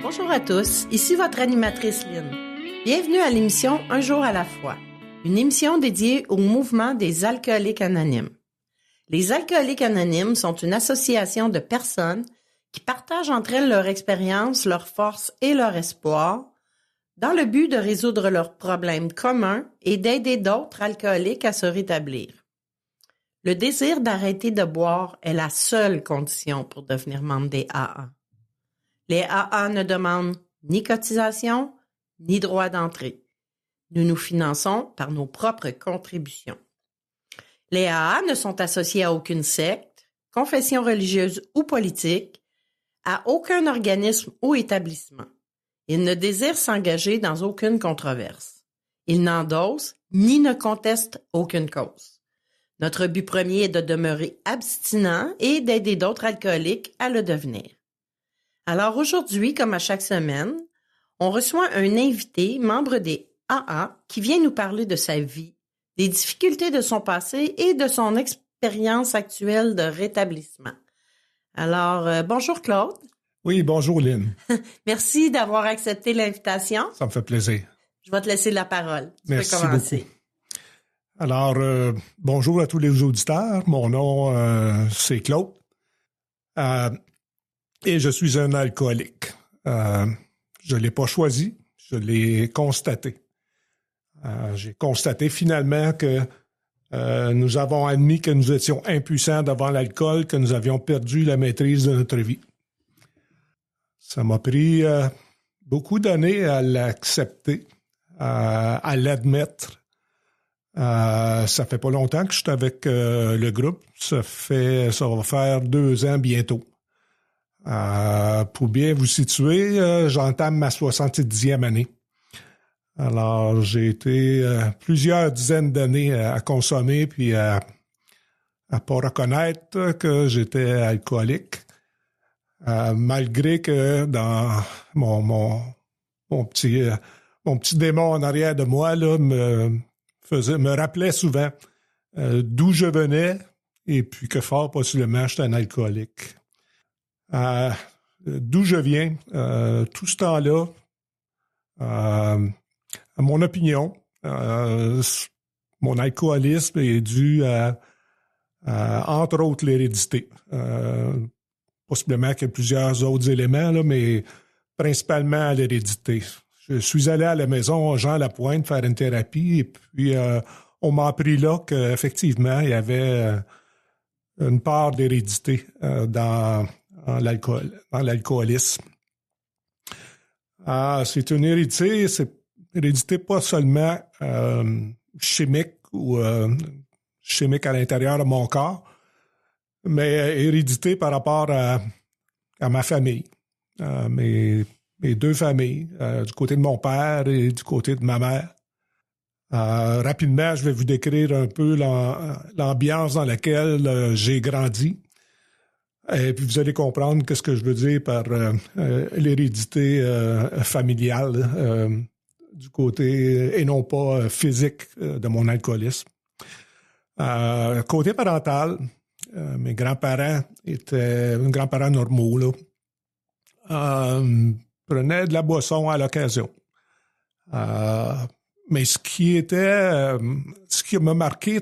Bonjour à tous, ici votre animatrice Lynn. Bienvenue à l'émission Un jour à la fois, une émission dédiée au mouvement des alcooliques anonymes. Les alcooliques anonymes sont une association de personnes qui partagent entre elles leur expérience, leurs forces et leur espoir dans le but de résoudre leurs problèmes communs et d'aider d'autres alcooliques à se rétablir. Le désir d'arrêter de boire est la seule condition pour devenir membre des AA. Les AA ne demandent ni cotisation, ni droit d'entrée. Nous nous finançons par nos propres contributions. Les AA ne sont associés à aucune secte, confession religieuse ou politique, à aucun organisme ou établissement. Ils ne désirent s'engager dans aucune controverse. Ils n'endossent ni ne contestent aucune cause. Notre but premier est de demeurer abstinent et d'aider d'autres alcooliques à le devenir. Alors aujourd'hui, comme à chaque semaine, on reçoit un invité, membre des AA, qui vient nous parler de sa vie, des difficultés de son passé et de son expérience actuelle de rétablissement. Alors, bonjour Claude. Oui, bonjour Lynn. Merci d'avoir accepté l'invitation. Ça me fait plaisir. Je vais te laisser la parole. Tu Merci peux commencer. beaucoup. Alors, bonjour à tous les auditeurs. Mon nom, c'est Claude. Et je suis un alcoolique. Je ne l'ai pas choisi, je l'ai constaté. J'ai constaté finalement que nous avons admis que nous étions impuissants devant l'alcool, que nous avions perdu la maîtrise de notre vie. Ça m'a pris beaucoup d'années à l'accepter, à l'admettre. Ça fait pas longtemps que je suis avec le groupe. Ça va faire 2 ans bientôt. Pour bien vous situer, j'entame ma 70e année. Alors, j'ai été plusieurs dizaines d'années à consommer puis à pas reconnaître que j'étais alcoolique. Malgré que dans mon petit démon en arrière de moi là, me rappelait souvent d'où je venais et puis que fort possiblement j'étais un alcoolique. D'où je viens, tout ce temps-là, à mon opinion, mon alcoolisme est dû à entre autres, l'hérédité. Possiblement qu'il y a plusieurs autres éléments, là, mais principalement à l'hérédité. Je suis allé à la maison Jean Lapointe faire une thérapie et puis on m'a appris là qu'effectivement, il y avait une part d'hérédité dans l'alcoolisme. C'est une hérédité pas seulement chimique ou chimique à l'intérieur de mon corps, mais hérédité par rapport à ma famille, mes 2 familles, du côté de mon père et du côté de ma mère. Rapidement, je vais vous décrire un peu l'ambiance dans laquelle j'ai grandi. Et puis vous allez comprendre qu'est-ce que je veux dire par l'hérédité familiale du côté, et non pas physique de mon alcoolisme. Côté parental, mes grands-parents étaient grands-parents normaux, là. Prenaient de la boisson à l'occasion. Mais ce qui m'a marqué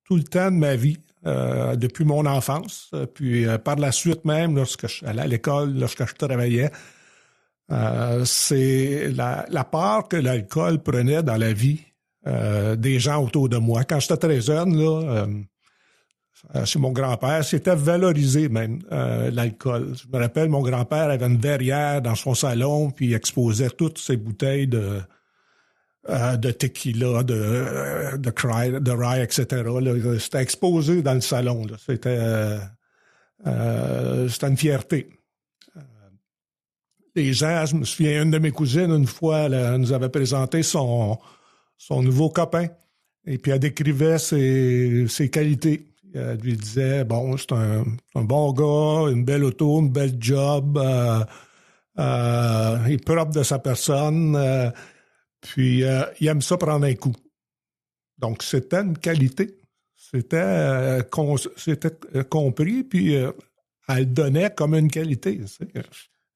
tout le temps de ma vie, depuis mon enfance, puis par la suite même, lorsque je suis allé à l'école, lorsque je travaillais, c'est la part que l'alcool prenait dans la vie des gens autour de moi. Quand j'étais très jeune, là, chez mon grand-père, c'était valorisé même, l'alcool. Je me rappelle, mon grand-père avait une verrière dans son salon, puis il exposait toutes ses bouteilles de tequila, de rye, etc. Là. C'était exposé dans le salon. Là. C'était une fierté. Les gens, je me souviens, une de mes cousines, une fois, elle nous avait présenté son nouveau copain. Et puis, elle décrivait ses qualités. Elle lui disait, bon, c'est un bon gars, une belle auto, une belle job, il est propre de sa personne, puis il aime ça prendre un coup. Donc, c'était une qualité. C'était compris, puis elle le donnait comme une qualité.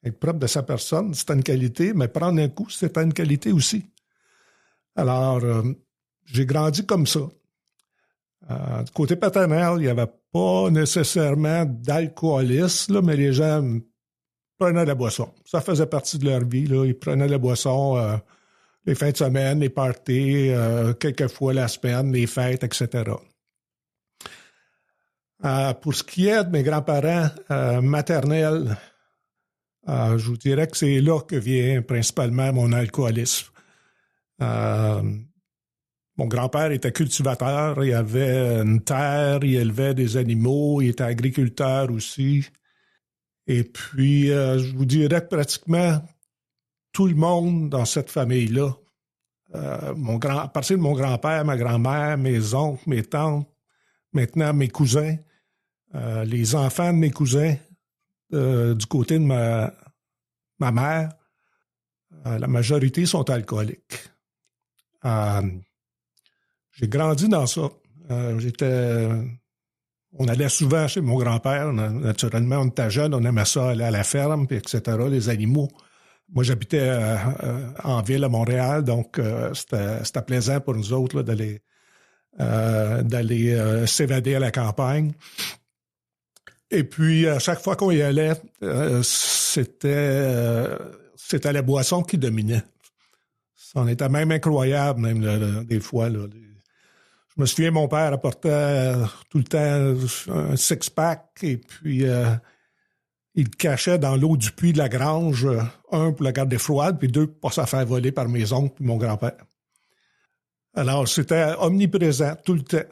Être propre de sa personne, c'est une qualité, mais prendre un coup, c'est une qualité aussi. Alors, j'ai grandi comme ça. Du côté paternel, il n'y avait pas nécessairement d'alcoolisme, là, mais les gens prenaient de la boisson. Ça faisait partie de leur vie. Là. Ils prenaient de la boisson les fins de semaine, les parties, quelques fois la semaine, les fêtes, etc. Pour ce qui est de mes grands-parents maternels, je vous dirais que c'est là que vient principalement mon alcoolisme. Mon grand-père était cultivateur, il avait une terre, il élevait des animaux, il était agriculteur aussi. Et puis, je vous dirais que pratiquement tout le monde dans cette famille-là, à partir de mon grand-père, ma grand-mère, mes oncles, mes tantes, maintenant mes cousins, les enfants de mes cousins, du côté de ma mère, la majorité sont alcooliques. J'ai grandi dans ça. On allait souvent chez mon grand-père. Naturellement, on était jeunes, on aimait ça, aller à la ferme, puis etc., les animaux. Moi, j'habitais en ville à Montréal, donc c'était plaisant pour nous autres là, d'aller s'évader à la campagne. Et puis, à chaque fois qu'on y allait, c'était la boisson qui dominait. Ça en était même incroyable, même des fois. Là. Je me souviens, mon père apportait tout le temps un six-pack et puis il le cachait dans l'eau du puits de la grange, un pour la garder froide, puis deux pour pas se faire voler par mes oncles et mon grand-père. Alors, c'était omniprésent tout le temps.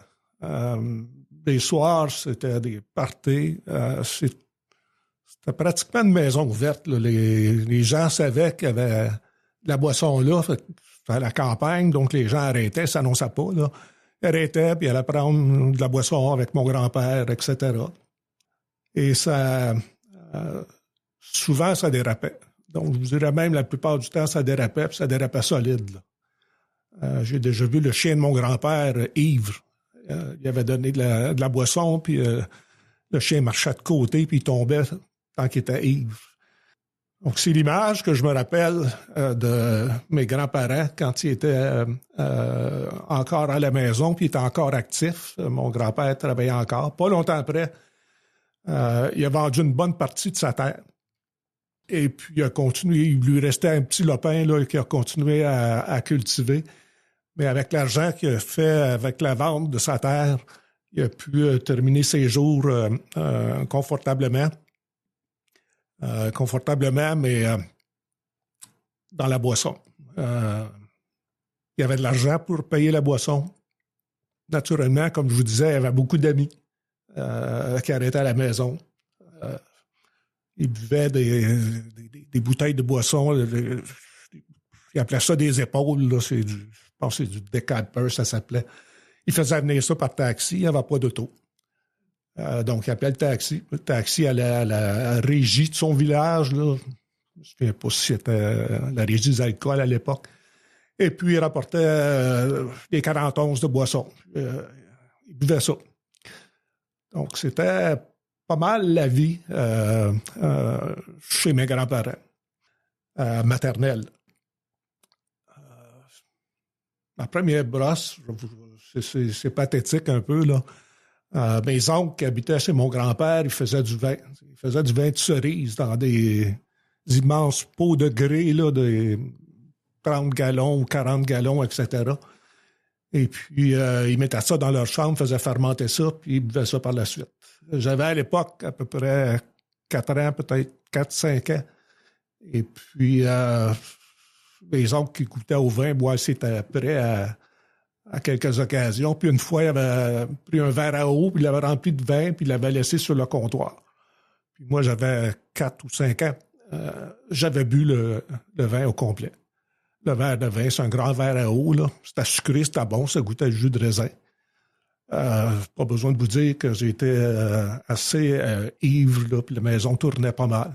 Les soirs, c'était des parties. C'était pratiquement une maison ouverte. Là. Les gens savaient qu'il y avait de la boisson là, à la campagne, donc les gens arrêtaient, ça s'annonçait pas. Là. Ils arrêtaient, puis ils allaient prendre de la boisson avec mon grand-père, etc. Et ça... souvent, ça dérapait. Donc, je vous dirais même, la plupart du temps, ça dérapait, puis ça dérapait solide. Là. J'ai déjà vu le chien de mon grand-père ivre. Il avait donné de la boisson, puis le chien marchait de côté, puis il tombait tant qu'il était ivre. Donc, c'est l'image que je me rappelle de mes grands-parents quand ils étaient encore à la maison, puis ils étaient encore actifs. Mon grand-père travaillait encore. Pas longtemps après, il a vendu une bonne partie de sa terre. Et puis, il a continué. Il lui restait un petit lopin là, qu'il a continué à cultiver. Mais avec l'argent qu'il a fait avec la vente de sa terre, il a pu terminer ses jours confortablement. Mais dans la boisson. Il y avait de l'argent pour payer la boisson. Naturellement, comme je vous disais, il y avait beaucoup d'amis qui arrêtaient à la maison. Ils buvaient des bouteilles de boisson. Ils appelaient ça des épaules. Là, je pense que c'est du Decadper, ça s'appelait. Ils faisaient venir ça par taxi. Il n'y avait pas d'auto. Donc, il appelait le taxi. Le taxi allait à la régie de son village. Là. Je ne me souviens pas si c'était la régie des alcools à l'époque. Et puis, il rapportait des 40 onces de boisson. Il buvait ça. Donc, c'était pas mal la vie chez mes grands-parents maternels. Ma première brosse, c'est pathétique un peu, là. Mes oncles qui habitaient chez mon grand-père, ils faisaient du vin. Ils faisaient du vin de cerise dans des immenses pots de grès, là, de 30 gallons ou 40 gallons, etc. Et puis, ils mettaient ça dans leur chambre, faisaient fermenter ça, puis ils buvaient ça par la suite. J'avais à l'époque à peu près 4 ans, peut-être 4-5 ans. Et puis, mes oncles qui goûtaient au vin, moi, c'était prêt à quelques occasions. Puis une fois, il avait pris un verre à eau, puis il l'avait rempli de vin, puis il l'avait laissé sur le comptoir. Puis moi, j'avais 4 ou 5 ans. J'avais bu le vin au complet. Le verre de vin, c'est un grand verre à eau, là. C'était sucré, c'était bon, ça goûtait le jus de raisin. Pas besoin de vous dire que j'étais assez ivre, là, puis la maison tournait pas mal.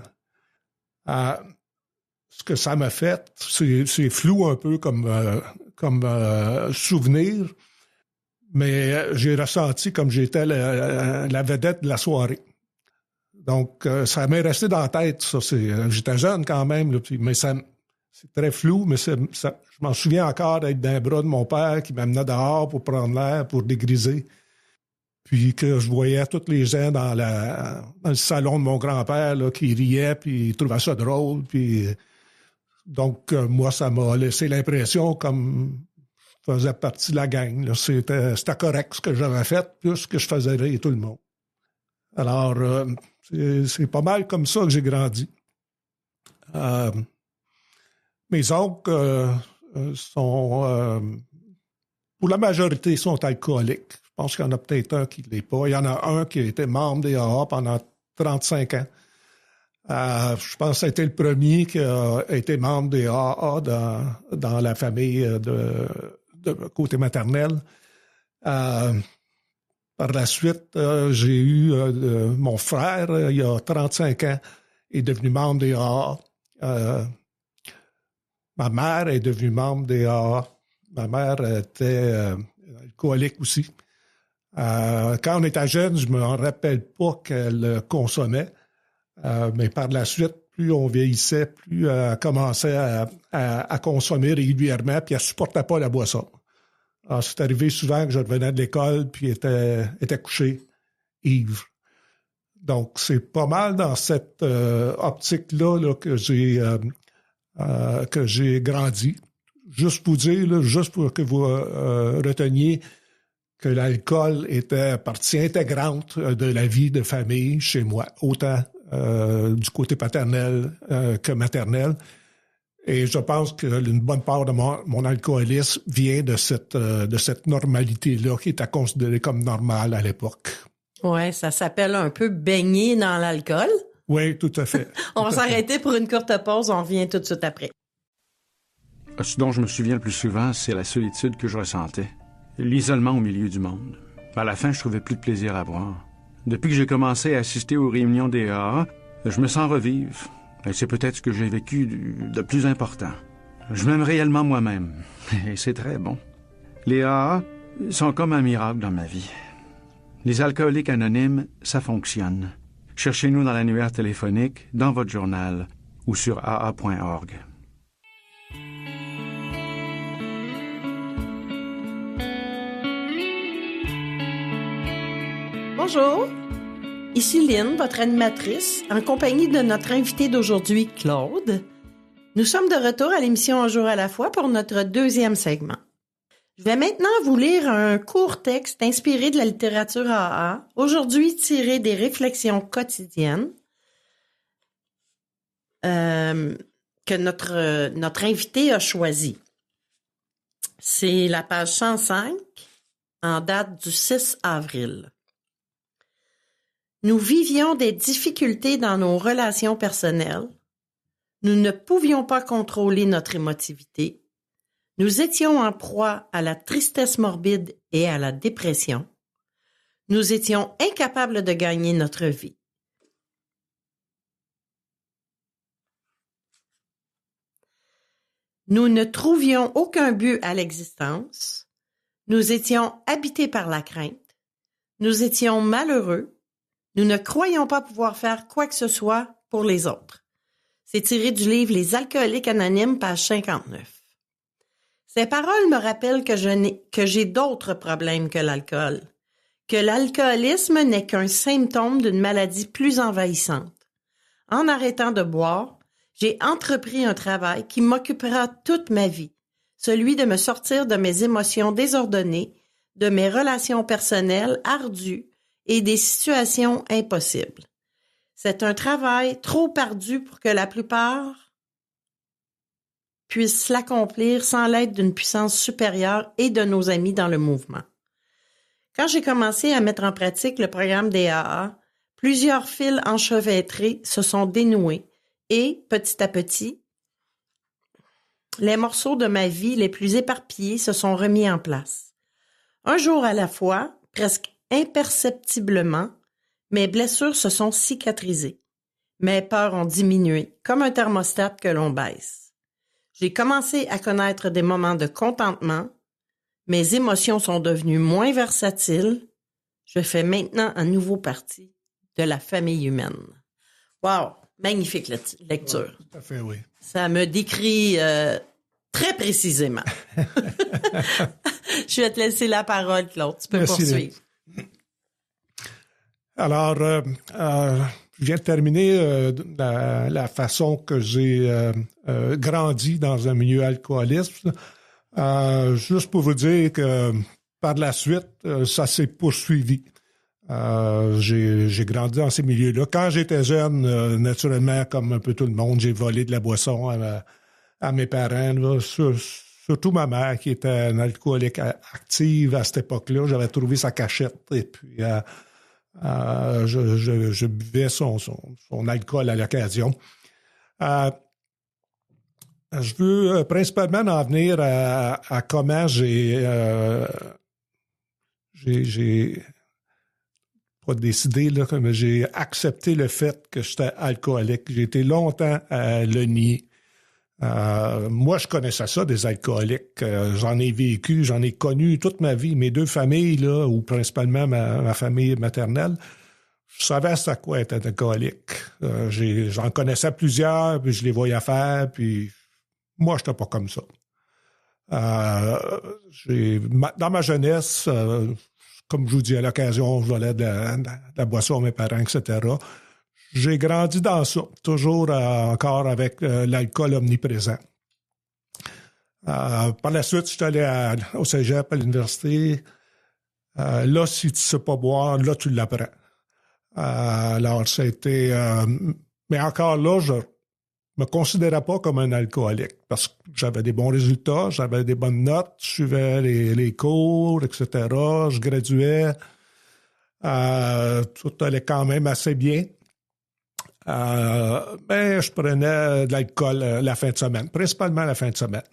Ce que ça m'a fait, c'est flou un peu comme souvenir, mais j'ai ressenti comme j'étais la vedette de la soirée. Donc, ça m'est resté dans la tête, ça. J'étais jeune quand même, là, mais c'est très flou, mais je m'en souviens encore d'être dans les bras de mon père qui m'amenait dehors pour prendre l'air, pour dégriser. Puis que je voyais tous les gens dans le salon de mon grand-père là, qui riaient, puis ils trouvaient ça drôle. Puis donc, moi, ça m'a laissé l'impression comme je faisais partie de la gang. Là. C'était correct ce que j'avais fait, plus que je faisais rire tout le monde. Alors, c'est pas mal comme ça que j'ai grandi. Mes oncles sont, pour la majorité, sont alcooliques. Je pense qu'il y en a peut-être un qui ne l'est pas. Il y en a un qui a été membre des AA pendant 35 ans. Je pense que ça a été le premier qui a été membre des AA dans la famille de côté maternel. Par la suite, j'ai eu mon frère, il y a 35 ans, est devenu membre des AA. Ma mère est devenue membre des AA. Ma mère était alcoolique aussi. Quand on était jeune, je me rappelle pas qu'elle consommait, mais par la suite, plus on vieillissait, plus elle commençait à consommer régulièrement, puis elle supportait pas la boisson. Alors, c'est arrivé souvent que je revenais de l'école, puis était couché, ivre. Donc, c'est pas mal dans cette optique-là là, que j'ai grandi. Juste pour dire, là, juste pour que vous reteniez que l'alcool était partie intégrante de la vie de famille chez moi, autant du côté paternel que maternel. Et je pense qu'une bonne part de mon alcoolisme vient de cette normalité-là qui était considérée comme normale à l'époque. Oui, ça s'appelle un peu baigner dans l'alcool. Oui, tout à fait. On va s'arrêter pour une courte pause, on revient tout de suite après. Ce dont je me souviens le plus souvent, c'est la solitude que je ressentais. L'isolement au milieu du monde. À la fin, je trouvais plus de plaisir à boire. Depuis que j'ai commencé à assister aux réunions des AA, je me sens revivre. Et c'est peut-être ce que j'ai vécu de plus important. Je m'aime réellement moi-même. Et c'est très bon. Les AA sont comme un miracle dans ma vie. Les alcooliques anonymes, ça fonctionne. Cherchez-nous dans l'annuaire téléphonique, dans votre journal ou sur aa.org. Bonjour, ici Lynn, votre animatrice, en compagnie de notre invité d'aujourd'hui, Claude. Nous sommes de retour à l'émission Un jour à la fois pour notre deuxième segment. Je vais maintenant vous lire un court texte inspiré de la littérature AA, aujourd'hui tiré des réflexions quotidiennes que notre invité a choisi. C'est la page 105, en date du 6 avril. Nous vivions des difficultés dans nos relations personnelles. Nous ne pouvions pas contrôler notre émotivité. Nous étions en proie à la tristesse morbide et à la dépression. Nous étions incapables de gagner notre vie. Nous ne trouvions aucun but à l'existence. Nous étions habités par la crainte. Nous étions malheureux. Nous ne croyons pas pouvoir faire quoi que ce soit pour les autres. C'est tiré du livre Les alcooliques anonymes, page 59. Ces paroles me rappellent que j'ai d'autres problèmes que l'alcool, que l'alcoolisme n'est qu'un symptôme d'une maladie plus envahissante. En arrêtant de boire, j'ai entrepris un travail qui m'occupera toute ma vie, celui de me sortir de mes émotions désordonnées, de mes relations personnelles ardues et des situations impossibles. C'est un travail trop ardu pour que la plupart puissent l'accomplir sans l'aide d'une puissance supérieure et de nos amis dans le mouvement. Quand j'ai commencé à mettre en pratique le programme des AA, plusieurs fils enchevêtrés se sont dénoués et, petit à petit, les morceaux de ma vie les plus éparpillés se sont remis en place. Un jour à la fois, presque imperceptiblement, mes blessures se sont cicatrisées. Mes peurs ont diminué, comme un thermostat que l'on baisse. J'ai commencé à connaître des moments de contentement. Mes émotions sont devenues moins versatiles. Je fais maintenant à nouveau partie de la famille humaine. Wow! Magnifique lecture. Ouais, tout à fait, oui. Ça me décrit très précisément. Je vais te laisser la parole, Claude. Tu peux poursuivre. Alors, je viens de terminer la façon que j'ai grandi dans un milieu alcooliste. Juste pour vous dire que par la suite, ça s'est poursuivi. J'ai grandi dans ces milieux-là. Quand j'étais jeune, naturellement, comme un peu tout le monde, j'ai volé de la boisson à mes parents, là, surtout ma mère qui était une alcoolique active à cette époque-là. J'avais trouvé sa cachette et puis je buvais son alcool à l'occasion. Je veux principalement en venir à comment j'ai pas décidé, là, mais j'ai accepté le fait que j'étais alcoolique. J'ai été longtemps à le nier. Moi, je connaissais ça, des alcooliques. J'en ai vécu, j'en ai connu toute ma vie. Mes deux familles, là, ou principalement ma famille maternelle, je savais à quoi être alcoolique. J'en connaissais plusieurs, puis je les voyais faire, puis moi, je n'étais pas comme ça. Dans ma jeunesse, comme je vous dis à l'occasion, je volais de la boisson à mes parents, etc. J'ai grandi dans ça, toujours encore avec l'alcool omniprésent. Par la suite, je suis allé au cégep, à l'université. Là, si tu ne sais pas boire, là, tu l'apprends. Alors, ça a été... mais encore là, je me considérais pas comme un alcoolique parce que j'avais des bons résultats, j'avais des bonnes notes, je suivais les cours, etc. Je graduais. Tout allait quand même assez bien. Mais je prenais de l'alcool la fin de semaine, principalement la fin de semaine.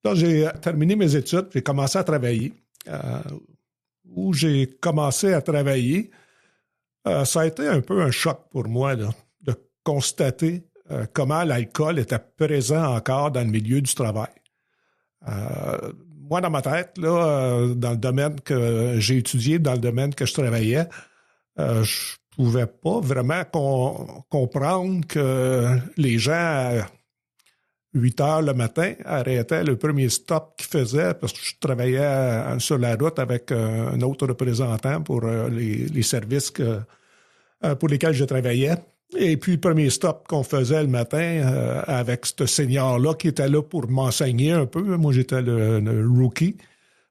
Là, j'ai terminé mes études, j'ai commencé à travailler. Où j'ai commencé à travailler, ça a été un peu un choc pour moi là, de constater comment l'alcool était présent encore dans le milieu du travail. Moi, dans ma tête, là, dans le domaine que j'ai étudié, dans le domaine que je travaillais, je pouvais pas vraiment comprendre que les gens, à 8 heures le matin, arrêtaient le premier stop qu'ils faisaient parce que je travaillais sur la route avec un autre représentant pour les services pour lesquels je travaillais. Et puis, le premier stop qu'on faisait le matin avec ce senior-là qui était là pour m'enseigner un peu. Moi, j'étais le rookie.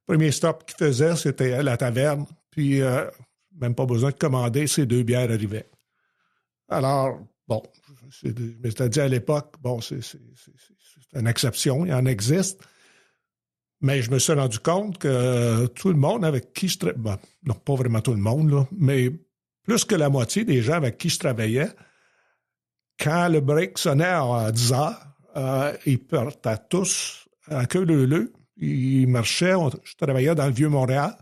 Le premier stop qu'il faisait, c'était à la taverne. Puis, même pas besoin de commander, ces 2 bières arrivaient. Alors, bon, je m'étais dit à l'époque, bon, c'est une exception, il en existe. Mais je me suis rendu compte que tout le monde avec qui je travaillais, bon, non, pas vraiment tout le monde, là, mais plus que la moitié des gens avec qui je travaillais, quand le break sonnait à 10 heures, ils partaient tous à queue leu-leu. Ils marchaient, je travaillais dans le Vieux-Montréal,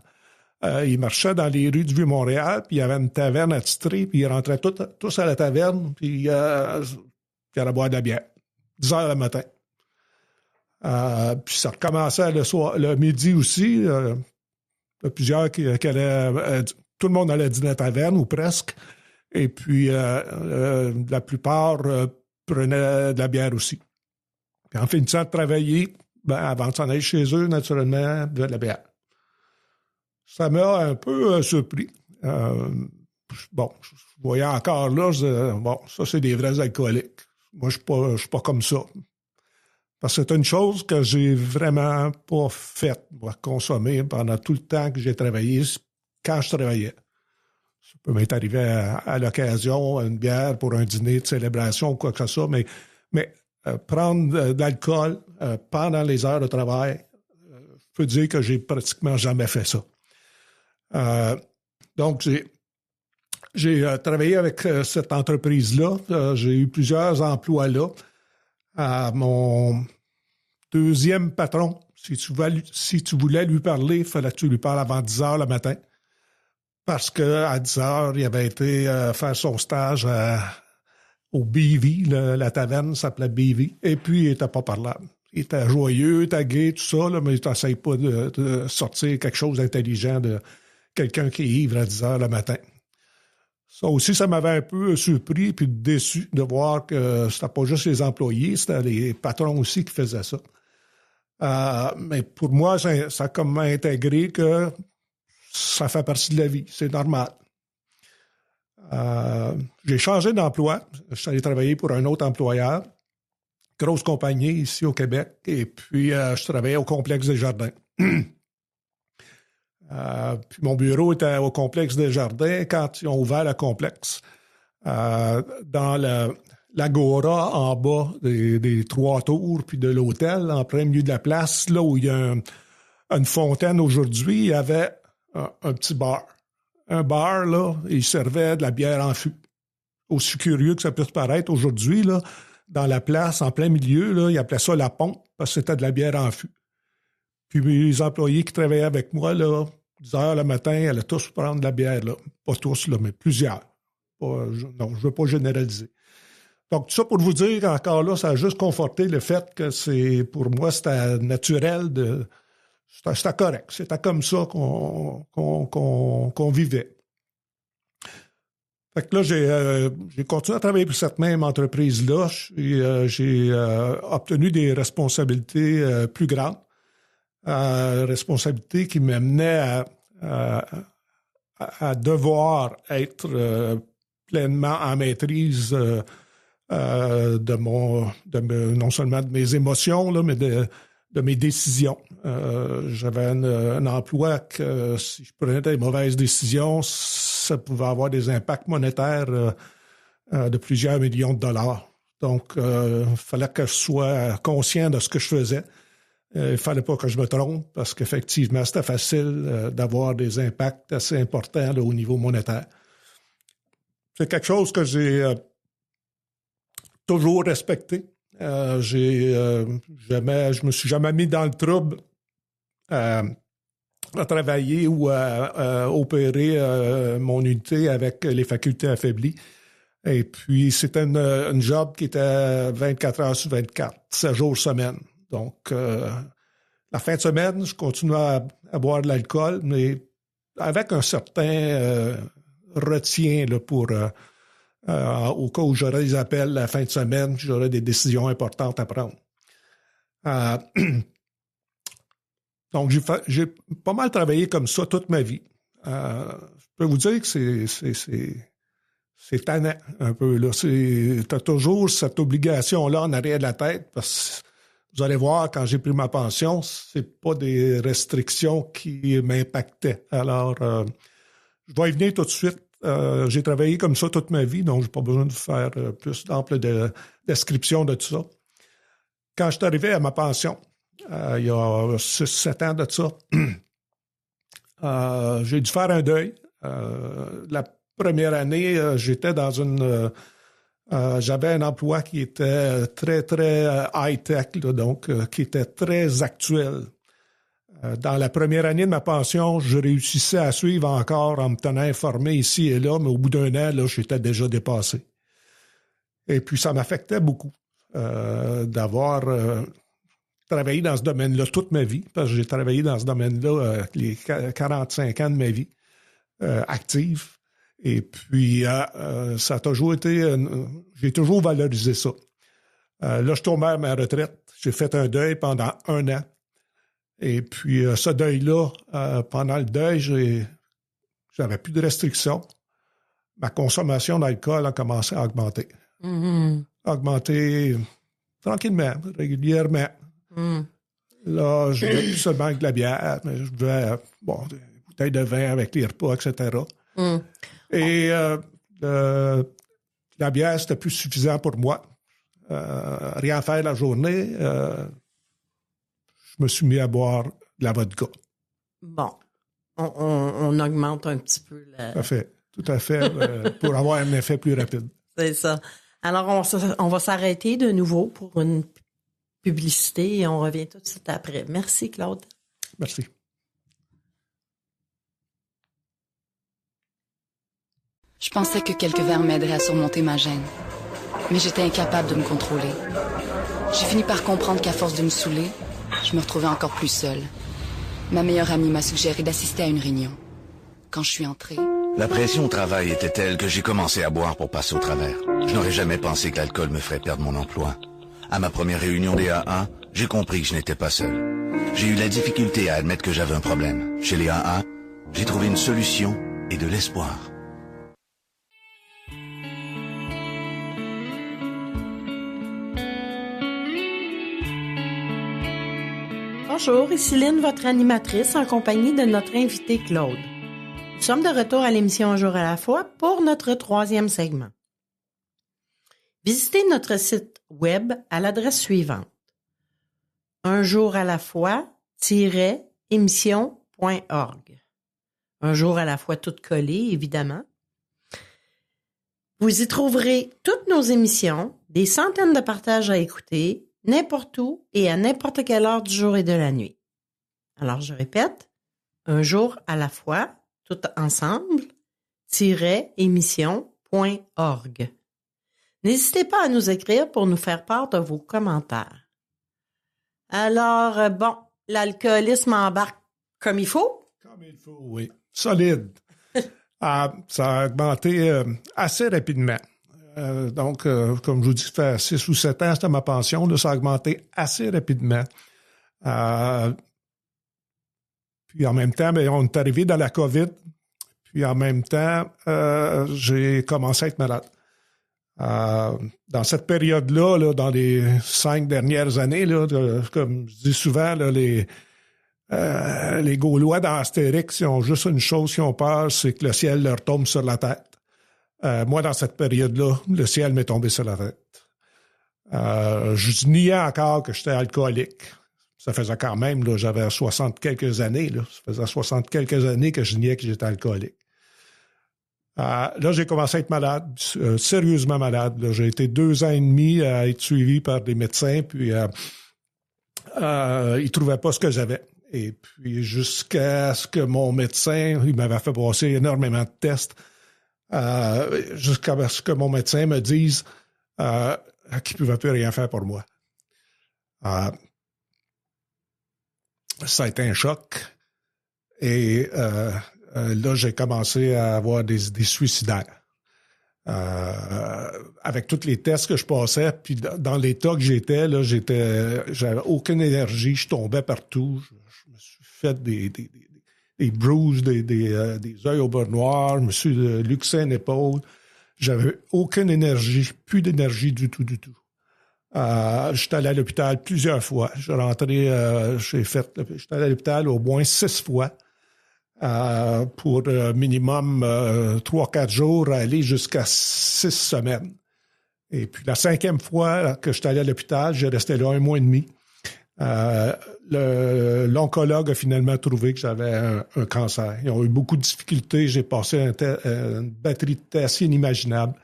ils marchaient dans les rues du Vieux-Montréal, puis il y avait une taverne attitrée, puis ils rentraient tous à la taverne, puis ils allaient boire de la bière. 10 heures le matin. Puis ça recommençait le midi aussi. Il y a plusieurs qui allaient... tout le monde allait dîner à la taverne, ou presque. Et puis, la plupart prenaient de la bière aussi. Puis en finissant de travailler, avant de s'en aller chez eux, naturellement, de la bière. Ça m'a un peu surpris. Bon, je voyais encore là, bon, ça, c'est des vrais alcooliques. Moi, je suis pas comme ça. Parce que c'est une chose que j'ai vraiment pas faite, moi, consommer pendant tout le temps que j'ai travaillé, quand je travaillais. Ça peut m'être arrivé à l'occasion, une bière pour un dîner de célébration ou quoi que ce soit, mais prendre de l'alcool pendant les heures de travail, je peux dire que j'ai pratiquement jamais fait ça. Donc, j'ai travaillé avec cette entreprise-là. J'ai eu plusieurs emplois là. Mon deuxième patron, si tu voulais lui parler, il fallait que tu lui parles avant 10 heures le matin. Parce qu'à 10 heures, il avait été faire son stage au BV, la taverne s'appelait BV, et puis il n'était pas parlable. Il était joyeux, il était gai, tout ça, là, mais il n'essayait pas de sortir quelque chose d'intelligent de quelqu'un qui est ivre à 10 heures le matin. Ça aussi, ça m'avait un peu surpris puis déçu de voir que c'était pas juste les employés, c'était les patrons aussi qui faisaient ça. Mais pour moi, ça a comme intégré que ça fait partie de la vie, c'est normal. J'ai changé d'emploi. Je suis allé travailler pour un autre employeur, grosse compagnie ici au Québec, et puis je travaillais au Complexe des Jardins. Puis mon bureau était au Complexe des Jardins quand ils ont ouvert le complexe. Dans l'agora en bas des 3 tours, puis de l'hôtel, en plein milieu de la place, là où il y a une fontaine aujourd'hui, il y avait un petit bar. Un bar, là, il servait de la bière en fût. Aussi curieux que ça puisse paraître aujourd'hui, là, dans la place, en plein milieu, là, ils appelaient ça la pompe, parce que c'était de la bière en fût. Puis les employés qui travaillaient avec moi, là, 10 heures le matin, allaient tous prendre de la bière, là. Pas tous, là, mais plusieurs. Non, je ne veux pas généraliser. Donc, tout ça pour vous dire qu'encore là, ça a juste conforté le fait que pour moi, c'était naturel c'était correct. C'était comme ça qu'on vivait. Fait que là, j'ai continué à travailler pour cette même entreprise-là. J'ai obtenu des responsabilités plus grandes. Responsabilités qui m'amenaient à devoir être pleinement en maîtrise non seulement de mes émotions, là, mais de mes décisions. J'avais un emploi que si je prenais des mauvaises décisions, ça pouvait avoir des impacts monétaires de plusieurs millions de dollars. Donc, il fallait que je sois conscient de ce que je faisais. Il ne fallait pas que je me trompe parce qu'effectivement, c'était facile d'avoir des impacts assez importants là, au niveau monétaire. C'est quelque chose que j'ai toujours respecté. Je me suis jamais mis dans le trouble à travailler ou à opérer mon unité avec les facultés affaiblies. Et puis, c'était une job qui était 24 heures sur 24, 7 jours semaine. Donc, la fin de semaine, je continuais à boire de l'alcool, mais avec un certain retien là, pour au cas où j'aurais des appels la fin de semaine, j'aurais des décisions importantes à prendre. Donc, j'ai pas mal travaillé comme ça toute ma vie. Je peux vous dire que c'est tannant un peu. Là. T'as toujours cette obligation-là en arrière de la tête parce que vous allez voir, quand j'ai pris ma pension, c'est pas des restrictions qui m'impactaient. Alors, je vais y venir tout de suite. J'ai travaillé comme ça toute ma vie, donc j'ai pas besoin de faire plus d'ample description de tout ça. Quand je suis arrivé à ma pension, il y a 6-7 ans de ça, j'ai dû faire un deuil. La première année, j'étais dans j'avais un emploi qui était très, très high-tech, là, donc qui était très actuel. Dans la première année de ma pension, je réussissais à suivre encore en me tenant informé ici et là, mais au bout d'un an, là, j'étais déjà dépassé. Et puis, ça m'affectait beaucoup d'avoir travaillé dans ce domaine-là toute ma vie, parce que j'ai travaillé dans ce domaine-là les 45 ans de ma vie active. Et puis, ça a toujours été... j'ai toujours valorisé ça. Là, je tombais à ma retraite. J'ai fait un deuil pendant 1 an. Et puis, ce deuil-là, pendant le deuil, j'avais plus de restrictions. Ma consommation d'alcool a commencé à augmenter. Mm-hmm. Augmenter tranquillement, régulièrement. Mm. Là, je buvais plus seulement de la bière, mais je buvais des bouteilles de vin avec les repas, etc. Mm. Et la bière, c'était plus suffisant pour moi. Rien faire la journée, je me suis mis à boire de la vodka. Bon, on augmente un petit peu la... Tout à fait, pour avoir un effet plus rapide. C'est ça. Alors, on va s'arrêter de nouveau pour une publicité et on revient tout de suite après. Merci, Claude. Merci. Je pensais que quelques verres m'aideraient à surmonter ma gêne. Mais j'étais incapable de me contrôler. J'ai fini par comprendre qu'à force de me saouler, je me retrouvais encore plus seule. Ma meilleure amie m'a suggéré d'assister à une réunion. Quand je suis entrée, La pression au travail était telle que j'ai commencé à boire pour passer au travers. Je n'aurais jamais pensé que l'alcool me ferait perdre mon emploi. À ma première réunion des AA, j'ai compris que je n'étais pas seul. J'ai eu la difficulté à admettre que j'avais un problème. Chez les AA, j'ai trouvé une solution et de l'espoir. Bonjour, ici Lynn, votre animatrice, en compagnie de notre invité Claude. Nous sommes de retour à l'émission Un jour à la fois pour notre 3e segment. Visitez notre site web à l'adresse suivante: unjouralafoi-émission.org. Un jour à la fois, tout collé, évidemment. Vous y trouverez toutes nos émissions, des centaines de partages à écouter, n'importe où et à n'importe quelle heure du jour et de la nuit. Alors, je répète, un jour à la fois, tout ensemble, -émission.org. N'hésitez pas à nous écrire pour nous faire part de vos commentaires. Alors, bon, l'alcoolisme embarque comme il faut? Comme il faut, oui. Solide. Ça a augmenté assez rapidement. Donc, comme je vous dis, ça fait 6 ou 7 ans, c'était ma pension. Là, ça a augmenté assez rapidement. Puis en même temps, on est arrivé dans la COVID. Puis en même temps, j'ai commencé à être malade. Dans cette période-là, là, dans les 5 dernières années, là, comme je dis souvent, là, les Gaulois dans Astérix, ils ont juste une chose qu'ils ont peur, c'est que le ciel leur tombe sur la tête. Moi, dans cette période-là, le ciel m'est tombé sur la tête. Je niais encore que j'étais alcoolique. Ça faisait quand même, là, j'avais 60 quelques années. Là, ça faisait 60 quelques années que je niais que j'étais alcoolique. Là, j'ai commencé à être malade, sérieusement malade. Là. J'ai été 2 ans et demi à être suivi par des médecins, puis ils ne trouvaient pas ce que j'avais. Et puis, jusqu'à ce que mon médecin, il m'avait fait passer énormément de tests, jusqu'à ce que mon médecin me dise qu'il ne pouvait plus rien faire pour moi. Ça a été un choc. Et là, j'ai commencé à avoir des idées suicidaires. Avec tous les tests que je passais, puis dans l'état que j'étais, là, j'avais aucune énergie, je tombais partout. Je me suis fait des bruises, des yeux au beurre noir, je me suis luxé une épaule. J'avais aucune énergie, plus d'énergie du tout. J'étais allé à l'hôpital plusieurs fois. J'étais allé à l'hôpital au moins 6 fois pour minimum 3-4 jours, aller jusqu'à 6 semaines. Et puis la 5e fois que j'étais allé à l'hôpital, j'ai resté là 1 mois et demi. L'oncologue a finalement trouvé que j'avais un cancer. Ils ont eu beaucoup de difficultés. J'ai passé une batterie de tests inimaginable.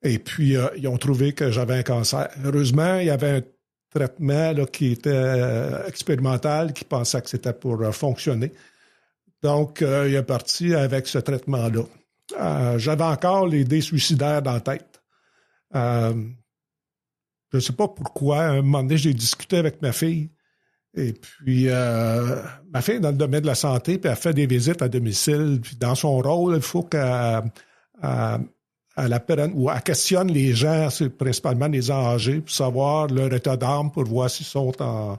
Et puis, ils ont trouvé que j'avais un cancer. Heureusement, il y avait un traitement là, qui était expérimental, qui pensait que c'était pour fonctionner. Donc, il est parti avec ce traitement-là. J'avais encore l'idée suicidaire dans la tête. Je ne sais pas pourquoi. À un moment donné, j'ai discuté avec ma fille. Et puis, ma fille est dans le domaine de la santé, puis elle fait des visites à domicile. Puis dans son rôle, il faut qu'elle questionne les gens, c'est principalement les gens âgés, pour savoir leur état d'âme, pour voir s'ils sont en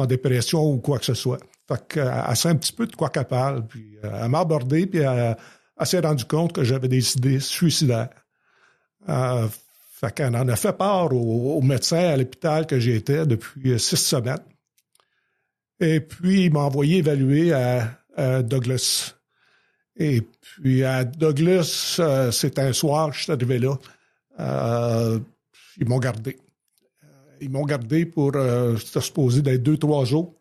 dépression ou quoi que ce soit. Fait qu'elle sait un petit peu de quoi qu'elle parle. Puis elle m'a abordé, puis elle s'est rendue compte que j'avais des idées suicidaires. Fait qu'elle en a fait part au médecin à l'hôpital que j'étais depuis 6 semaines. Et puis, il m'a envoyé évaluer à Douglas. Et puis, à Douglas, c'était un soir que je suis arrivé là. Ils m'ont gardé. Ils m'ont gardé pour, c'était supposé d'être 2-3 jours.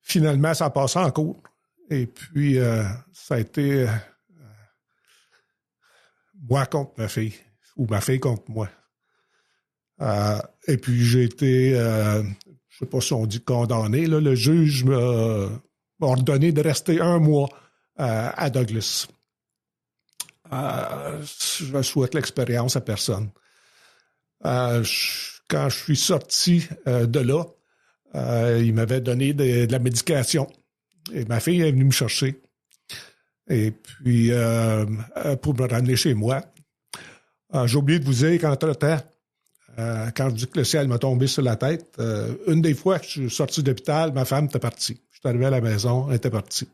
Finalement, ça a passé en cours. Et puis, ça a été moi contre ma fille, ou ma fille contre moi. Et puis, j'ai été, je sais pas si on dit condamné, là, le juge m'a ordonné de rester 1 mois à Douglas. Je souhaite l'expérience à personne. Quand je suis sorti de là, il m'avait donné de la médication. Et ma fille est venue me chercher. Et puis, pour me ramener chez moi, j'ai oublié de vous dire qu'entre-temps, quand je dis que le ciel m'a tombé sur la tête, une des fois que je suis sorti de l'hôpital, ma femme était partie. Je suis arrivé à la maison, elle était partie.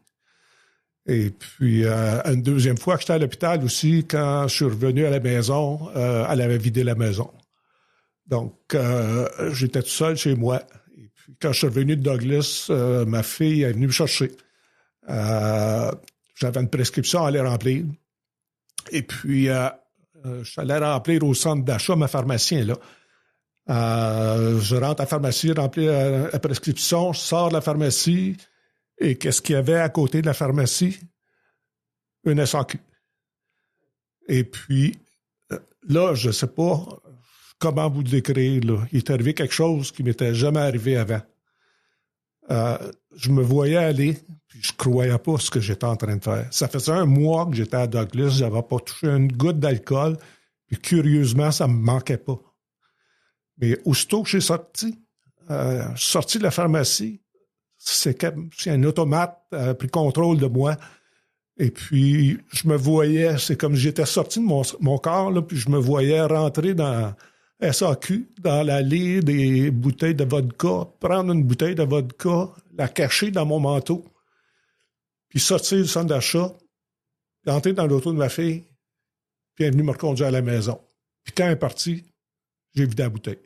Et puis, une deuxième fois que j'étais à l'hôpital aussi, quand je suis revenu à la maison, elle avait vidé la maison. Donc, j'étais tout seul chez moi. Et puis, quand je suis revenu de Douglas, ma fille est venue me chercher. J'avais une prescription à aller remplir. Et puis, je suis allé remplir au centre d'achat, ma pharmacien, là. Je rentre à la pharmacie, remplis la prescription, je sors de la pharmacie, et qu'est-ce qu'il y avait à côté de la pharmacie? Une SAQ. Et puis, là, je ne sais pas comment vous le décrire, là. Il est arrivé quelque chose qui ne m'était jamais arrivé avant. Je me voyais aller, puis je ne croyais pas ce que j'étais en train de faire. Ça faisait un mois que j'étais à Douglas, je n'avais pas touché une goutte d'alcool, puis curieusement, ça ne me manquait pas. Mais aussitôt que je suis sorti de la pharmacie, c'est comme si un automate a pris contrôle de moi. Et puis, je me voyais, c'est comme si j'étais sorti de mon corps, là, puis je me voyais rentrer dans SAQ, dans l'allée des bouteilles de vodka, prendre une bouteille de vodka, la cacher dans mon manteau, puis sortir du centre d'achat, puis entrer dans l'auto de ma fille, puis elle est venue me reconduire à la maison. Puis quand elle est partie, j'ai vidé la bouteille.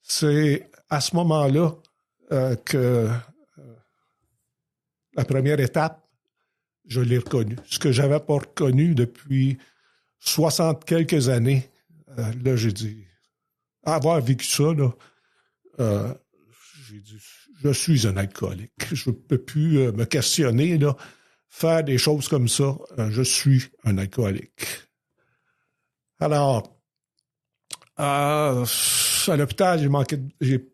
C'est à ce moment-là que la première étape, je l'ai reconnue. Ce que je n'avais pas reconnu depuis 60 quelques années, là, j'ai dit, avoir vécu ça, là, j'ai dit, je suis un alcoolique. Je ne peux plus me questionner, là, faire des choses comme ça. Je suis un alcoolique. Alors, à l'hôpital, j'ai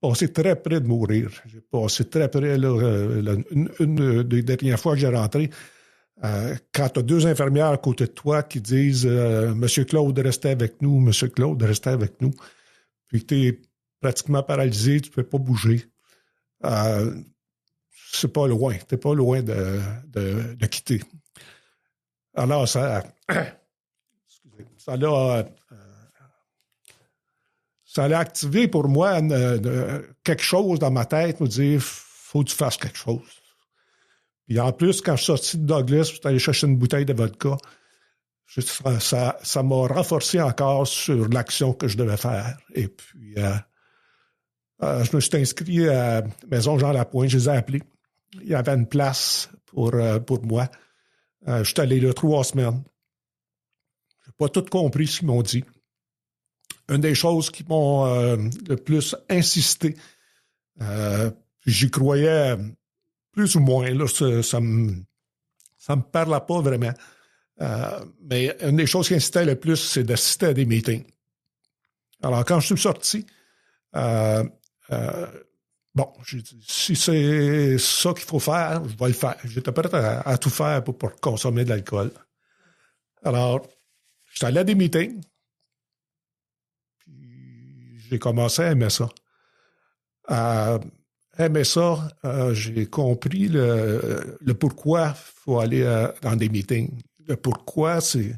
passé très près de mourir. J'ai passé très près, là, une des dernières fois que j'ai rentré. Quand tu as deux infirmières à côté de toi qui disent Monsieur Claude, restez avec nous, Monsieur Claude, restez avec nous, puis que tu es pratiquement paralysé, tu ne peux pas bouger. C'est pas loin. Tu n'es pas loin de quitter. Alors, ça l'a activé pour moi quelque chose dans ma tête, me dire faut que tu fasses quelque chose. Puis en plus, quand je suis sorti de Douglas, je suis allé chercher une bouteille de vodka. Ça m'a renforcé encore sur l'action que je devais faire. Et puis, je me suis inscrit à Maison Jean Lapointe, je les ai appelés. Il y avait une place pour moi. Je suis allé là 3 semaines. Je n'ai pas tout compris ce qu'ils m'ont dit. Une des choses qui m'ont le plus insisté, j'y croyais plus ou moins, là, ça me parlait pas vraiment. Mais une des choses qui incitait le plus, c'est d'assister à des meetings. Alors, quand je suis sorti, bon, j'ai dit, si c'est ça qu'il faut faire, je vais le faire. J'étais prêt à tout faire pour consommer de l'alcool. Alors, j'étais allé à des meetings, puis j'ai commencé à aimer ça. Aimer ça, j'ai compris le pourquoi il faut aller dans des meetings. Le pourquoi, c'est,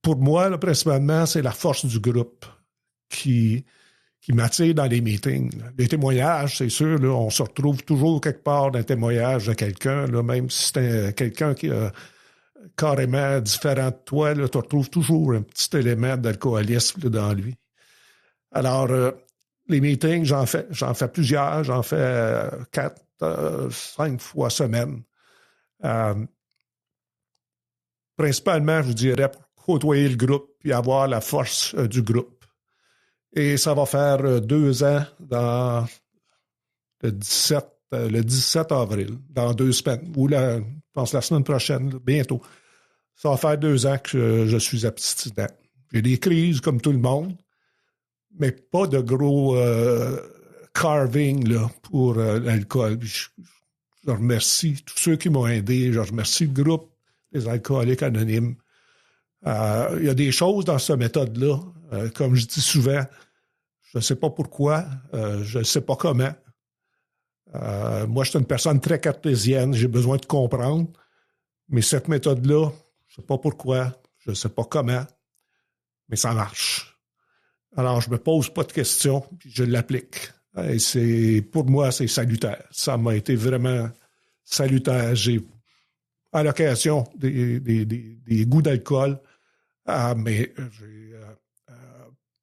pour moi, là, principalement, c'est la force du groupe qui m'attire dans les meetings. Les témoignages, c'est sûr, là, on se retrouve toujours quelque part dans un témoignage de quelqu'un, là, même si c'est quelqu'un qui est carrément différent de toi, tu retrouves toujours un petit élément d'alcoolisme là, dans lui. Alors, les meetings, j'en fais plusieurs, j'en fais 4, 5 fois semaine. Principalement, je vous dirais, pour côtoyer le groupe et avoir la force du groupe. Et ça va faire 2 ans dans le 17 avril, dans 2 semaines, ou je pense la semaine prochaine, là, bientôt. Ça va faire 2 ans que je suis abstinent. J'ai des crises comme tout le monde, mais pas de gros carving là, pour l'alcool. Je remercie tous ceux qui m'ont aidé. Je remercie le groupe des alcooliques anonymes. Il y a des choses dans cette méthode-là, comme je dis souvent, je ne sais pas pourquoi, je ne sais pas comment, Moi, je suis une personne très cartésienne, j'ai besoin de comprendre, mais cette méthode-là, je ne sais pas pourquoi, je ne sais pas comment, mais ça marche. Alors, je me pose pas de questions, puis je l'applique. Et pour moi, c'est salutaire. Ça m'a été vraiment salutaire. J'ai, à l'occasion, des goûts d'alcool, mais j'ai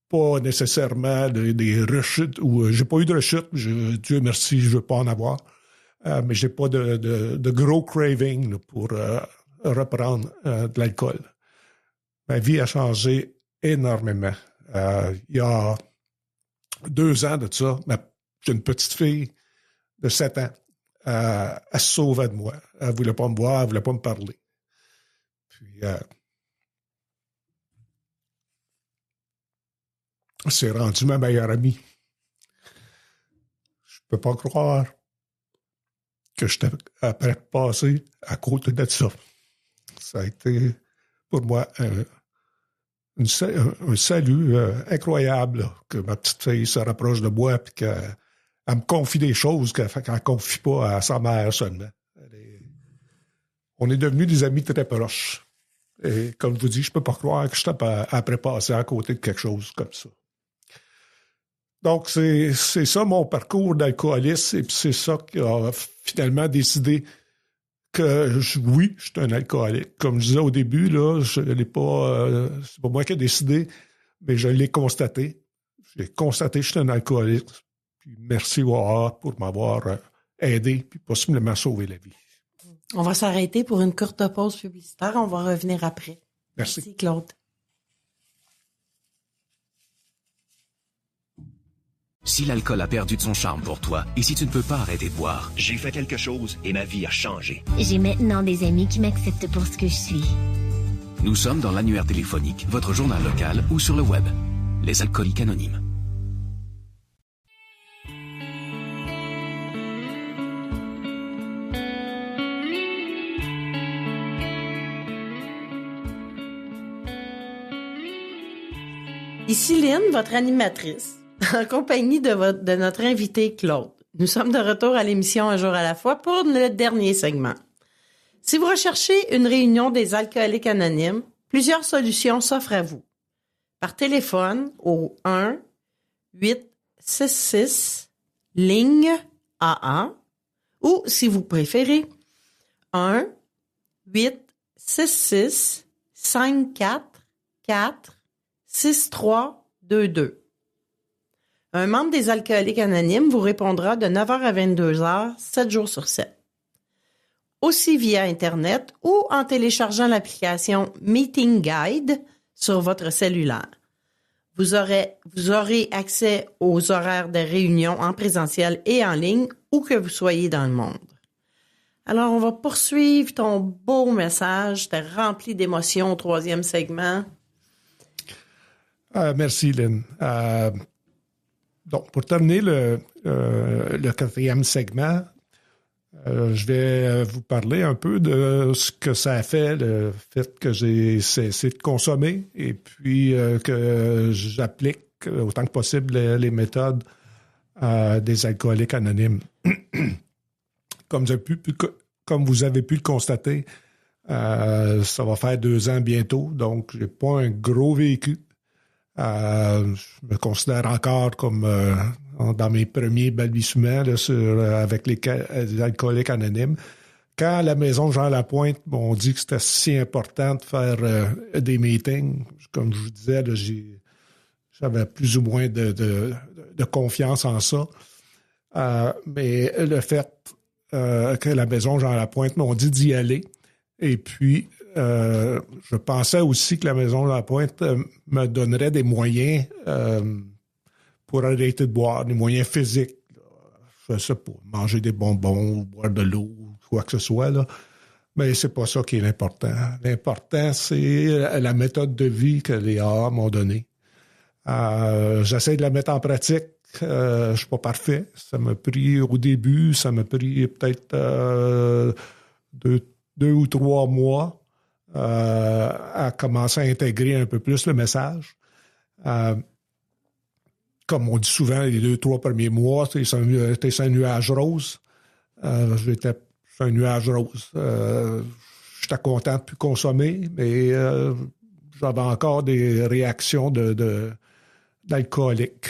pas nécessairement des rechutes, ou j'ai pas eu de rechute, Dieu merci, je veux pas en avoir, mais j'ai pas de gros craving là, pour reprendre de l'alcool. Ma vie a changé énormément. Il y a 2 ans de ça, j'ai une petite fille de 7 ans. Elle se sauvait de moi. Elle ne voulait pas me voir, elle ne voulait pas me parler. Puis, c'est rendu ma meilleure amie. Je ne peux pas croire que j'étais après de passer à côté de ça. Ça a été, pour moi, un salut incroyable là, que ma petite fille se rapproche de moi et qu'elle me confie des choses qu'elle ne confie pas à sa mère seulement. On est devenus des amis très proches. Et comme je vous dis, je ne peux pas croire que j'étais après passer à côté de quelque chose comme ça. Donc, c'est ça mon parcours d'alcoolisme et puis c'est ça qui a finalement décidé que oui, je suis un alcoolique. Comme je disais au début, là, je l'ai pas, c'est pas moi qui ai décidé, mais je l'ai constaté. J'ai constaté que je suis un alcoolique. Puis merci au AA pour m'avoir aidé puis possiblement sauvé la vie. On va s'arrêter pour une courte pause publicitaire. On va revenir après. Merci Claude. Si l'alcool a perdu de son charme pour toi et si tu ne peux pas arrêter de boire, j'ai fait quelque chose et ma vie a changé. J'ai maintenant des amis qui m'acceptent pour ce que je suis. Nous sommes dans l'annuaire téléphonique, votre journal local ou sur le web. Les Alcooliques Anonymes. Ici Lynn, votre animatrice, en compagnie de notre invité Claude. Nous sommes de retour à l'émission Un jour à la fois pour le dernier segment. Si vous recherchez une réunion des alcooliques anonymes, plusieurs solutions s'offrent à vous. Par téléphone au 1-866-LIGNE-AA ou, si vous préférez, 1-866-544-6322. Un membre des Alcooliques Anonymes vous répondra de 9h à 22h, 7 jours sur 7. Aussi via Internet ou en téléchargeant l'application Meeting Guide sur votre cellulaire. Vous aurez accès aux horaires de réunion en présentiel et en ligne, où que vous soyez dans le monde. Alors, on va poursuivre ton beau message. T'es rempli d'émotions au 3e segment. Merci, Lynn. Donc, pour terminer le 4e segment, je vais vous parler un peu de ce que ça a fait, le fait que j'ai cessé de consommer et puis que j'applique autant que possible les méthodes des alcooliques anonymes. Comme vous avez pu le constater, ça va faire 2 ans bientôt, donc j'ai pas un gros vécu. Je me considère encore comme dans mes premiers balbutiements là, avec les alcooliques anonymes. Quand à la maison de Jean Lapointe m'ont dit que c'était si important de faire des meetings, comme je vous disais, là, j'avais plus ou moins de confiance en ça. Mais le fait que la maison Jean Lapointe m'ont dit d'y aller, et puis je pensais aussi que la maison Lapointe me donnerait des moyens pour arrêter de boire, des moyens physiques. Je sais pas, manger des bonbons, boire de l'eau, quoi que ce soit, là. Mais c'est pas ça qui est l'important. L'important, c'est la méthode de vie que les AA m'ont donnée. J'essaie de la mettre en pratique. Je suis pas parfait. Ça m'a pris au début, peut-être 2 ou 3 mois à commencer à intégrer un peu plus le message. comme on dit souvent, les 2-3 premiers mois, t'es sur un nuage rose. J'étais sur un nuage rose. J'étais content de plus consommer, mais j'avais encore des réactions d'alcoolique.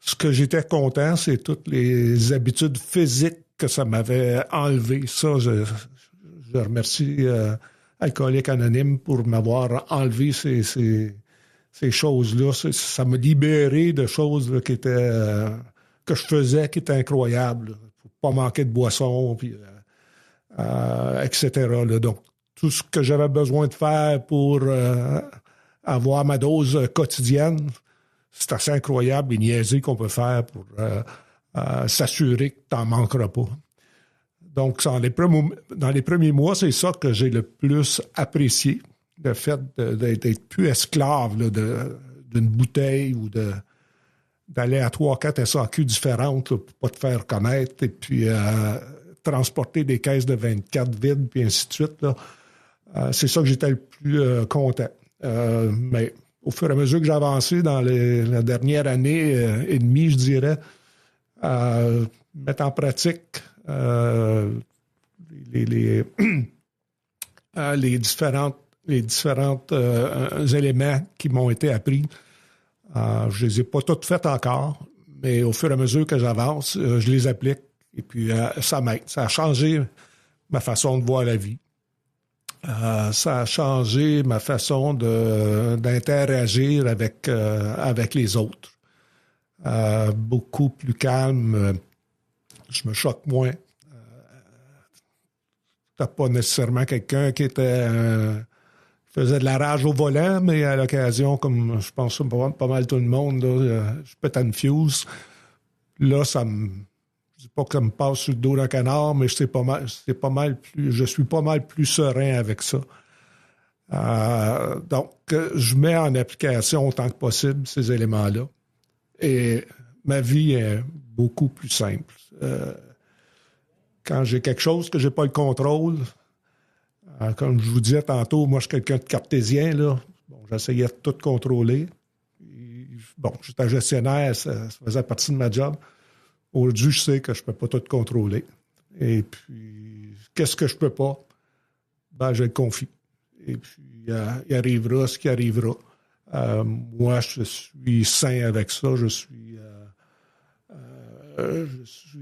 Ce que j'étais content, c'est toutes les habitudes physiques que ça m'avait enlevé. Ça, je remercie Alcooliques Anonymes pour m'avoir enlevé ces choses-là. Ça m'a libéré de choses là, qui étaient que je faisais, qui étaient incroyables. Pour pas manquer de boissons, puis, etc. Là. Donc, tout ce que j'avais besoin de faire pour avoir ma dose quotidienne, c'est assez incroyable les niaiseries qu'on peut faire pour s'assurer que tu n'en manqueras pas. Donc, dans les premiers mois, c'est ça que j'ai le plus apprécié, le fait d'être plus esclave là, d'une bouteille ou d'aller à 3-4 SAQ différentes là, pour pas te faire connaître et puis transporter des caisses de 24 vides, puis ainsi de suite. Là. C'est ça que j'étais le plus content. Mais au fur et à mesure que j'ai avancé dans la dernière année et demie, je dirais, mettre en pratique les différents éléments qui m'ont été appris. Je les ai pas toutes faites encore, mais au fur et à mesure que j'avance, je les applique et puis ça m'aide. Ça a changé ma façon de voir la vie. Ça a changé ma façon d'interagir avec les autres. Beaucoup plus calme. Je me choque moins. T'as pas nécessairement quelqu'un qui faisait de la rage au volant, mais à l'occasion, comme je pense pas mal tout le monde, là, je pète une fuse. Là, je dis pas que ça me passe sur le dos d'un canard, mais je suis pas mal plus serein avec ça. Donc, je mets en application autant que possible ces éléments-là. Et ma vie est beaucoup plus simple. Quand j'ai quelque chose que j'ai pas le contrôle, comme je vous disais tantôt, moi, je suis quelqu'un de cartésien, là. Bon, j'essayais de tout contrôler. Bon, j'étais gestionnaire, ça faisait partie de ma job. Aujourd'hui, je sais que je peux pas tout contrôler. Et puis, qu'est-ce que je peux pas? Ben, je le confie. Et puis, il arrivera ce qui arrivera. Moi, je suis sain avec ça. Je suis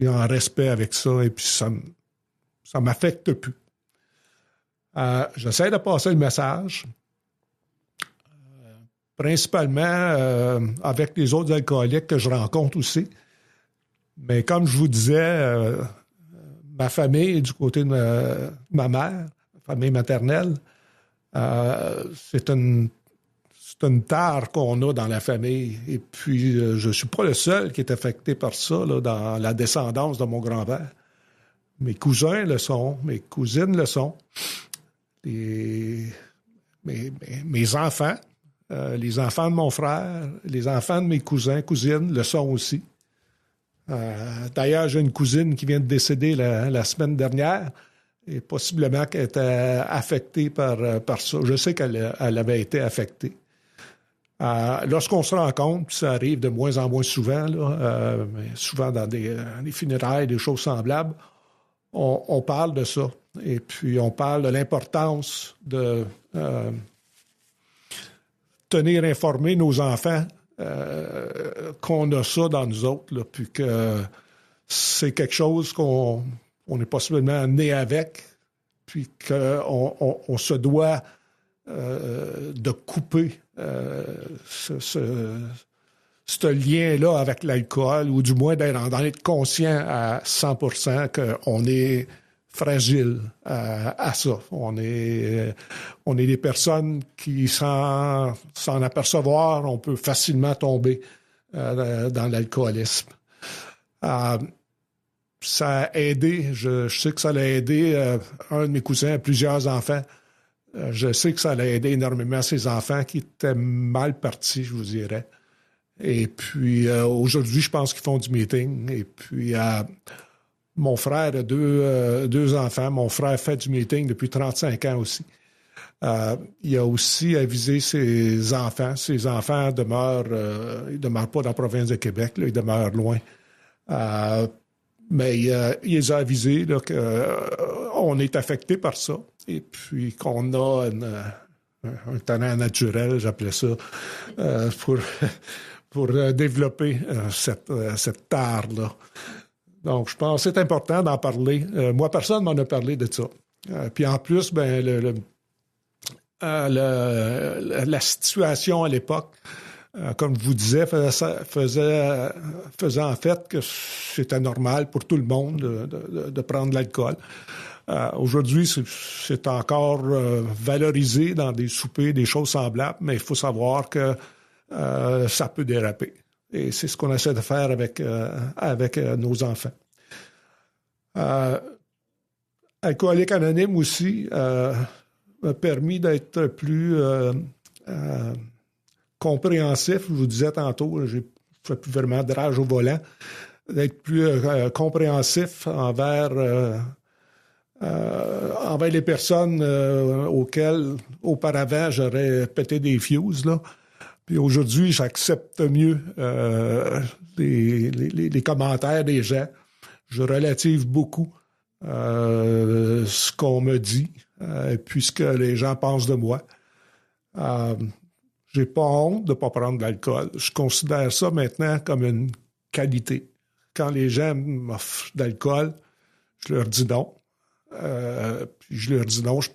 en respect avec ça. Et puis, ça m'affecte plus. J'essaie de passer le message. Principalement avec les autres alcooliques que je rencontre aussi. Mais comme je vous disais, ma famille, du côté de ma mère, ma famille maternelle, c'est une tare qu'on a dans la famille. Et puis, je ne suis pas le seul qui est affecté par ça là, dans la descendance de mon grand-père. Mes cousins le sont, mes cousines le sont. Mes enfants, les enfants de mon frère, les enfants de mes cousins, cousines le sont aussi. D'ailleurs, j'ai une cousine qui vient de décéder la semaine dernière et possiblement qu'elle était affectée par ça. Je sais qu'elle avait été affectée. Lorsqu'on se rencontre, ça arrive de moins en moins souvent, là, mais souvent dans des funérailles, des choses semblables, on parle de ça. Et puis, on parle de l'importance de tenir informés nos enfants qu'on a ça dans nous autres, là, puis que c'est quelque chose qu'on est possiblement né avec, puis qu'on se doit de couper ce lien-là avec l'alcool, ou du moins d'en être conscient à 100% qu'on est fragile à ça. On est des personnes qui, sans apercevoir, on peut facilement tomber dans l'alcoolisme. Ça a aidé, je sais que ça l'a aidé un de mes cousins à plusieurs enfants. Je sais que ça l'a aidé énormément ses enfants qui étaient mal partis, je vous dirais. Et puis aujourd'hui, je pense qu'ils font du meeting. Et puis mon frère a deux enfants. Mon frère fait du meeting depuis 35 ans aussi. Il a aussi avisé ses enfants. Ses enfants ils demeurent pas dans la province de Québec, là, ils demeurent loin. Mais il les a avisés là, qu'on est affecté par ça et puis qu'on a un talent naturel, j'appelais ça, pour développer cette art-là. Donc, je pense que c'est important d'en parler. Moi, personne m'en a parlé de ça. Puis en plus, la situation à l'époque, comme je vous disais, faisait en fait que c'était normal pour tout le monde de prendre de l'alcool. Aujourd'hui, c'est encore valorisé dans des soupers, des choses semblables, mais il faut savoir que ça peut déraper. Et c'est ce qu'on essaie de faire avec nos enfants. Alcoolique Anonyme aussi m'a permis d'être plus compréhensif. Je vous disais tantôt, je ne fais plus vraiment de rage au volant, d'être plus compréhensif envers les personnes auxquelles auparavant j'aurais pété des fuses, là. Puis aujourd'hui, j'accepte mieux les commentaires des gens. Je relative beaucoup ce qu'on me dit et puis ce que les gens pensent de moi. J'ai pas honte de pas prendre de l'alcool. Je considère ça maintenant comme une qualité. Quand les gens m'offrent de l'alcool, je leur dis non. Puis je leur dis non. Je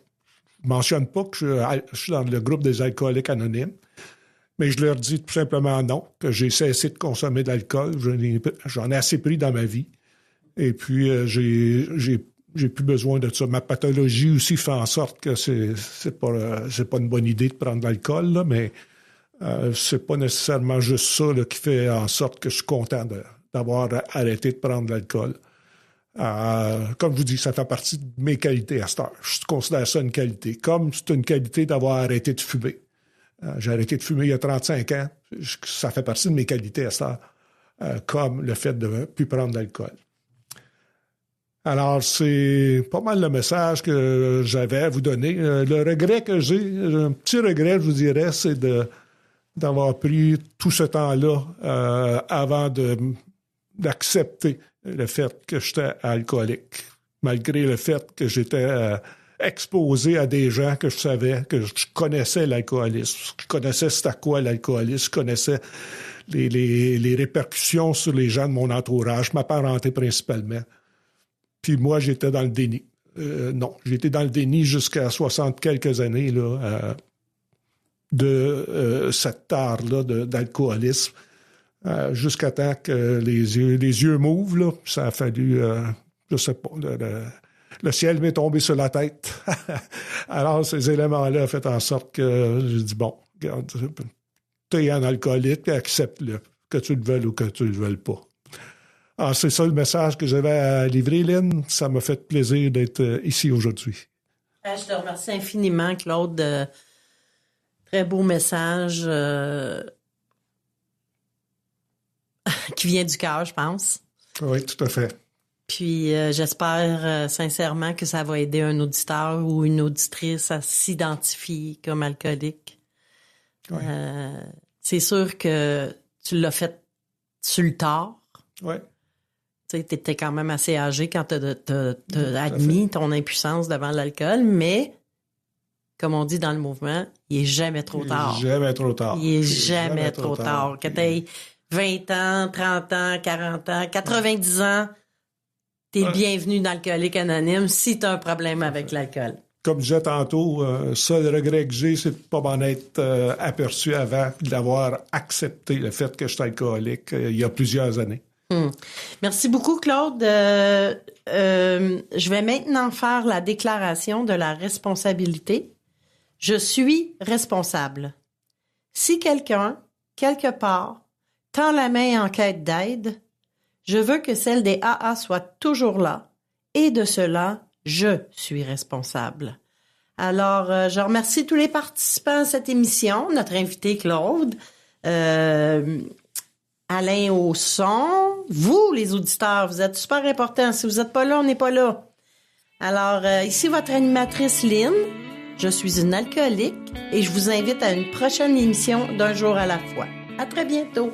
mentionne pas que je suis dans le groupe des alcooliques anonymes. Mais je leur dis tout simplement non, que j'ai cessé de consommer de l'alcool. J'en ai assez pris dans ma vie. Et puis, j'ai plus besoin de ça. Ma pathologie aussi fait en sorte que c'est pas une bonne idée de prendre de l'alcool, là, mais c'est pas nécessairement juste ça là, qui fait en sorte que je suis content d'avoir arrêté de prendre de l'alcool. Comme je vous dis, ça fait partie de mes qualités à cette heure. Je considère ça une qualité. Comme c'est une qualité d'avoir arrêté de fumer. J'ai arrêté de fumer il y a 35 ans. Ça fait partie de mes qualités à ça, comme le fait de ne plus prendre d'alcool. Alors, c'est pas mal le message que j'avais à vous donner. Le regret que j'ai, un petit regret, je vous dirais, c'est d'avoir pris tout ce temps-là avant d'accepter le fait que j'étais alcoolique, malgré le fait que j'étais exposé à des gens que je savais, que je connaissais l'alcoolisme, je connaissais c'était quoi l'alcoolisme, je connaissais les répercussions sur les gens de mon entourage, ma parenté principalement. Puis moi, j'étais dans le déni. Non, j'étais dans le déni jusqu'à 60 quelques années là, de cette art-là d'alcoolisme, jusqu'à temps que les yeux m'ouvrent. Là, ça a fallu, je sais pas, le ciel m'est tombé sur la tête. Alors, ces éléments-là ont fait en sorte que j'ai dit, bon, regarde, t'es un alcoolique, accepte-le, que tu le veuilles ou que tu le veuilles pas. Alors, c'est ça le message que j'avais à livrer, Lynn. Ça m'a fait plaisir d'être ici aujourd'hui. Je te remercie infiniment, Claude. Très beau message qui vient du cœur, je pense. Oui, tout à fait. Puis j'espère sincèrement que ça va aider un auditeur ou une auditrice à s'identifier comme alcoolique. Oui. C'est sûr que tu l'as fait sur le tard. Oui. Tu étais quand même assez âgé quand tu as admis ton impuissance devant l'alcool, mais comme on dit dans le mouvement, il est jamais trop tard. Jamais trop tard. Il est jamais trop tard. Que tu aies 20 ans, 30 ans, 40 ans, 90 ans, t'es bienvenu dans Alcoolique Anonyme si tu as un problème avec l'alcool. Comme je disais tantôt, seul regret que j'ai, c'est de ne pas m'en être aperçu avant, d'avoir accepté le fait que je suis alcoolique il y a plusieurs années. Merci beaucoup, Claude. Je vais maintenant faire la déclaration de la responsabilité. Je suis responsable. Si quelqu'un, quelque part, tend la main en quête d'aide, je veux que celle des AA soit toujours là. Et de cela, je suis responsable. Alors, je remercie tous les participants à cette émission, notre invité Claude, Alain au son, vous, les auditeurs, vous êtes super importants. Si vous n'êtes pas là, on n'est pas là. Alors, ici votre animatrice Lynn. Je suis une alcoolique et je vous invite à une prochaine émission d'Un jour à la fois. À très bientôt!